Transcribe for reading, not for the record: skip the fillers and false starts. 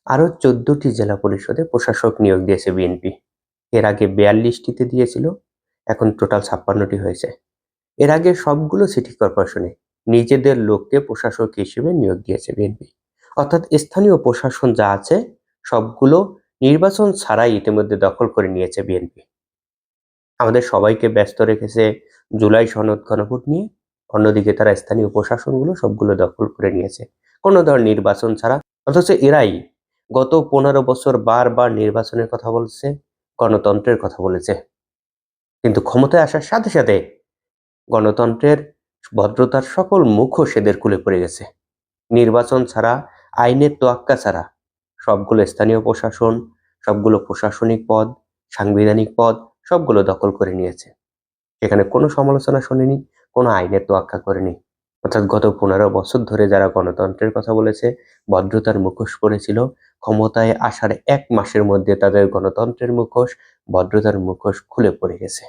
আরো 14টি জেলা পরিষদে প্রশাসক নিয়োগ দিয়েছে বিএনপি। এর আগে 42টিতে দিয়েছিল, এখন টোটাল 56টি হয়েছে। এর আগে সবগুলো সিটি কর্পোরেশনে নিজেদের লোককে প্রশাসক হিসেবে নিয়োগ দিয়েছে বিএনপি। অর্থাৎ স্থানীয় প্রশাসন যা আছে সবগুলো নির্বাচন ছাড়াই ইতিমধ্যে দখল করে নিয়েছে বিএনপি। আমাদের সবাইকে ব্যস্ত রেখেছে জুলাই সনদ গণভোট নিয়ে, অন্যদিকে তারা স্থানীয় প্রশাসনগুলো সবগুলো দখল করে নিয়েছে কোনো ধর নির্বাচন ছাড়া। অথচ এরাই গত 15 বছর বারবার নির্বাচনের কথা বলছে, গণতন্ত্রের কথা বলেছে, কিন্তু ক্ষমতায় আসার সাথে সাথে গণতন্ত্রের ভদ্রতার সকল মুখোশ এদের খুলে পড়ে গেছে। নির্বাচন ছাড়া, আইনের তোয়াক্কা ছাড়া সবগুলো স্থানীয় প্রশাসন, সবগুলো প্রশাসনিক পদ, সাংবিধানিক পদ সবগুলো দখল করে নিয়েছে। এখানে কোনো সমালোচনা শোনেনি, কোনো আইনের তোয়াক্কা করেনি। অর্থাৎ গত 15 বছর ধরে যারা গণতন্ত্রের কথা বলেছে, ভদ্রতার মুখোশ পড়েছিল, ক্ষমতায় আসার 1 মাসের মধ্যে তাদের গণতন্ত্রের মুখোশ, ভদ্রতার মুখোশ খুলে পড়ে গেছে।